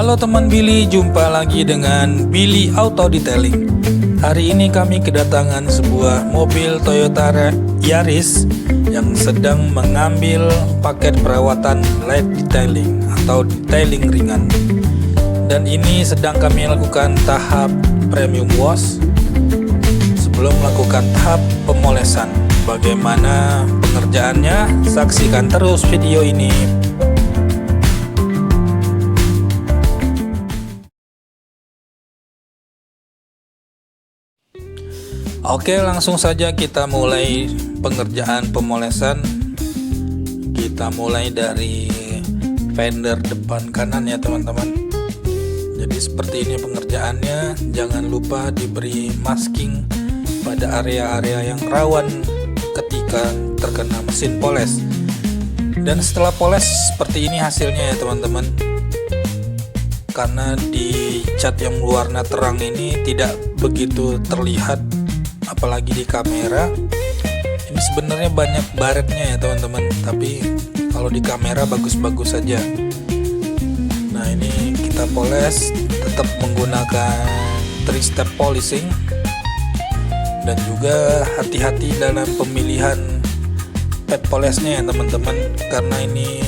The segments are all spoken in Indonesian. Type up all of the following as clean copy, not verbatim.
Halo teman Billy, jumpa lagi dengan Billy Auto Detailing. Hari ini kami kedatangan sebuah mobil Toyota Yaris yang sedang mengambil paket perawatan light detailing atau detailing ringan. Dan ini sedang kami lakukan tahap premium wash sebelum melakukan tahap pemolesan. Bagaimana pengerjaannya? Saksikan terus video ini. Oke, langsung saja kita mulai pengerjaan pemolesan. Kita mulai dari fender depan kanan ya teman-teman. Jadi seperti ini pengerjaannya. Jangan lupa diberi masking pada area-area yang rawan ketika terkena mesin poles. Dan setelah poles seperti ini hasilnya ya teman-teman. Karena di cat yang berwarna terang ini tidak begitu terlihat, apalagi di kamera. Ini sebenarnya banyak baretnya ya teman-teman, tapi kalau di kamera bagus-bagus saja. Nah, ini kita poles tetap menggunakan 3-step polishing, dan juga hati-hati dalam pemilihan pad polesnya ya teman-teman, karena ini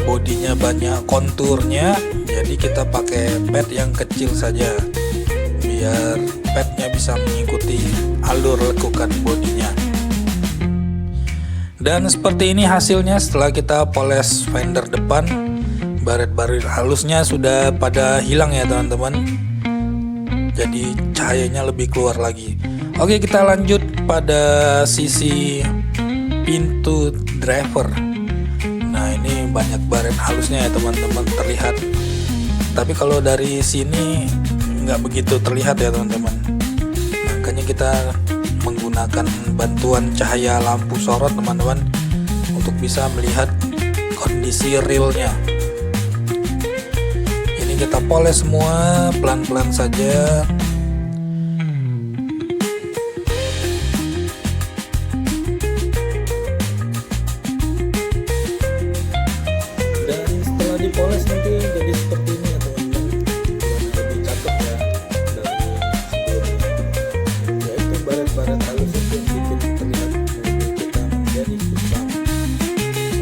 bodinya banyak konturnya, jadi kita pakai pad yang kecil saja biar padnya bisa mengikuti alur lekukan bodinya. Dan seperti ini hasilnya setelah kita poles fender depan. Baret-baret halusnya sudah pada hilang ya teman-teman, jadi cahayanya lebih keluar lagi. Oke, kita lanjut pada sisi pintu driver. Nah, ini banyak baret halusnya ya teman-teman terlihat, tapi kalau dari sini nggak begitu terlihat ya teman-teman. Makanya kita menggunakan bantuan cahaya lampu sorot teman-teman untuk bisa melihat kondisi realnya. Ini kita poles semua pelan-pelan saja. Dan setelah dipoles nanti jadi seperti ini ya teman-teman. Lebih cakep ya dari sebelumnya. Yaitu baret-baret halus itu yang bikin terlihat mobil kita menjadi kusam.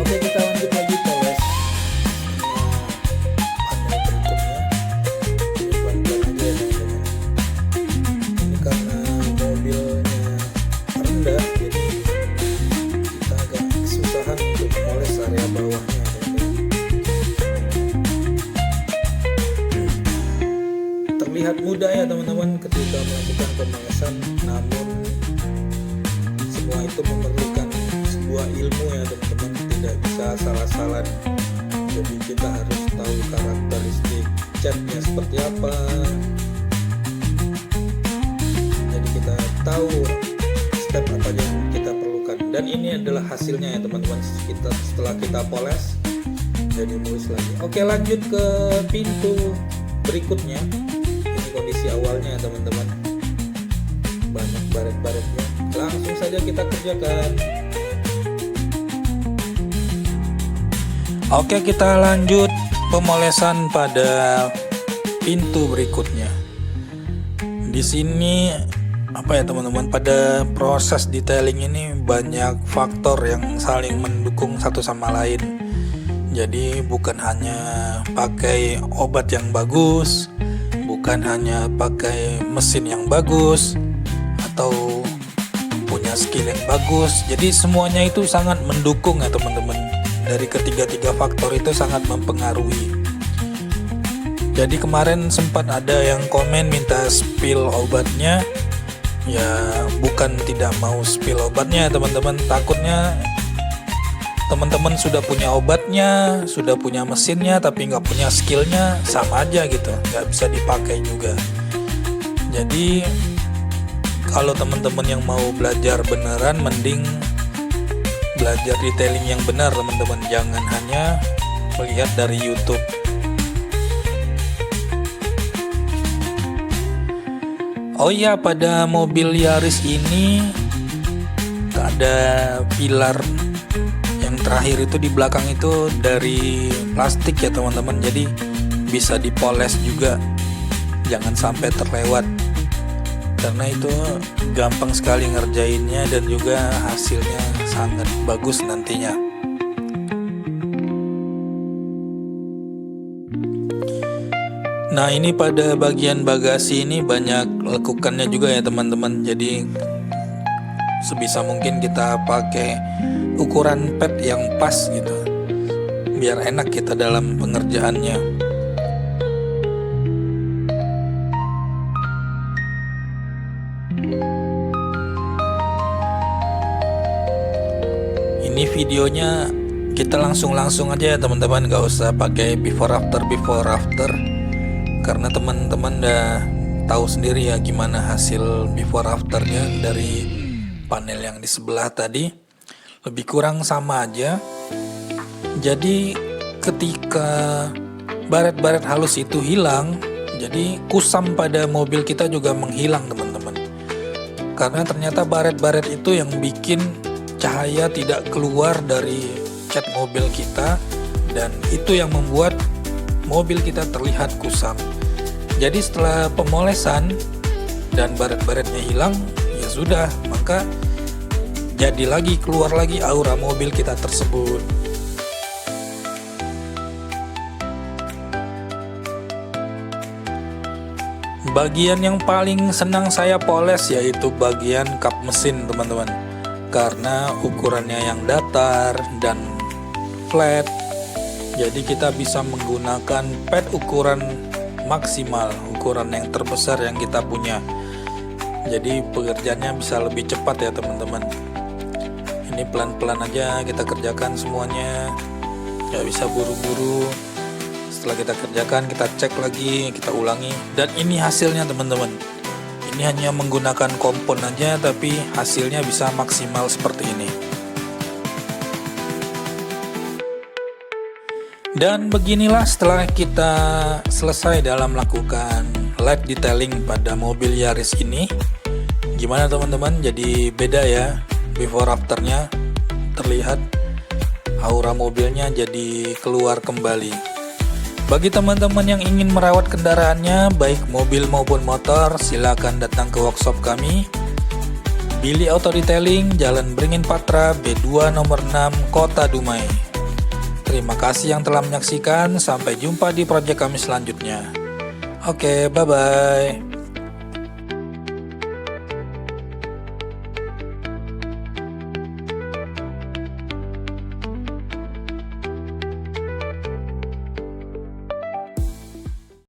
Oke, kita lanjut lagi poles panel berikutnya. Ini pelan-pelan aja ya teman-teman. Ini karena mobilnya rendah, jadi kita agak kesusahan untuk poles area bawahnya. Terlihat mudah ya teman-teman ketika melakukan pemolesan, namun semua itu memerlukan sebuah ilmu ya teman-teman, tidak bisa asal-asalan. Jadi kita harus tahu karakteristik catnya seperti apa, jadi kita tahu step apa yang kita perlukan. Dan ini adalah hasilnya ya teman-teman, setelah kita poles jadi mulus lagi. Oke, lanjut ke pintu berikutnya. Kondisi awalnya ya teman-teman, banyak baret-baretnya. Langsung saja kita kerjakan. Oke, kita lanjut pemolesan pada pintu berikutnya. Di sini apa ya teman-teman, pada proses detailing ini banyak faktor yang saling mendukung satu sama lain. Jadi bukan hanya pakai obat yang bagus, bukan hanya pakai mesin yang bagus atau punya skill yang bagus. Jadi semuanya itu sangat mendukung ya teman-teman. Dari ketiga-tiga faktor itu sangat mempengaruhi. Jadi kemarin sempat ada yang komen minta spill obatnya. Ya bukan tidak mau spill obatnya teman-teman, takutnya teman-teman sudah punya obatnya, sudah punya mesinnya, tapi nggak punya skillnya, sama aja gitu, nggak bisa dipakai juga. Jadi kalau teman-teman yang mau belajar beneran, mending belajar detailing yang benar teman-teman, jangan hanya melihat dari YouTube. Oh iya, pada mobil Yaris ini ada pilar terakhir itu di belakang itu dari plastik ya teman-teman, jadi bisa dipoles juga, jangan sampai terlewat, karena itu gampang sekali ngerjainnya dan juga hasilnya sangat bagus nantinya. Nah, ini pada bagian bagasi ini banyak lekukannya juga ya teman-teman. Jadi sebisa mungkin kita pakai ukuran pad yang pas gitu, biar enak kita dalam pengerjaannya. Ini videonya kita langsung aja ya teman-teman, gak usah pakai before after, karena teman-teman udah tahu sendiri ya gimana hasil before afternya dari panel yang di sebelah tadi, lebih kurang sama aja. Jadi ketika baret-baret halus itu hilang, jadi kusam pada mobil kita juga menghilang teman-teman, karena ternyata baret-baret itu yang bikin cahaya tidak keluar dari cat mobil kita, dan itu yang membuat mobil kita terlihat kusam. Jadi setelah pemolesan dan baret-baretnya hilang, ya sudah, maka jadi lagi keluar lagi aura mobil kita tersebut. Bagian yang paling senang saya poles yaitu bagian kap mesin teman-teman, karena ukurannya yang datar dan flat, jadi kita bisa menggunakan pad ukuran maksimal, ukuran yang terbesar yang kita punya. Jadi pekerjaannya bisa lebih cepat ya teman-teman. Ini pelan-pelan aja kita kerjakan semuanya, nggak bisa buru-buru. Setelah kita kerjakan, kita cek lagi, kita ulangi, dan ini hasilnya teman-teman. Ini hanya menggunakan kompon aja, tapi hasilnya bisa maksimal seperti ini. Dan beginilah setelah kita selesai dalam melakukan light detailing pada mobil Yaris ini. Gimana teman-teman? Jadi beda ya before afternya, terlihat aura mobilnya jadi keluar kembali. Bagi teman-teman yang ingin merawat kendaraannya, baik mobil maupun motor, silakan datang ke workshop kami, Billy Auto Detailing, Jalan Beringin Patra, B2 nomor 6, Kota Dumai. Terima kasih yang telah menyaksikan, sampai jumpa di proyek kami selanjutnya. Oke, bye-bye.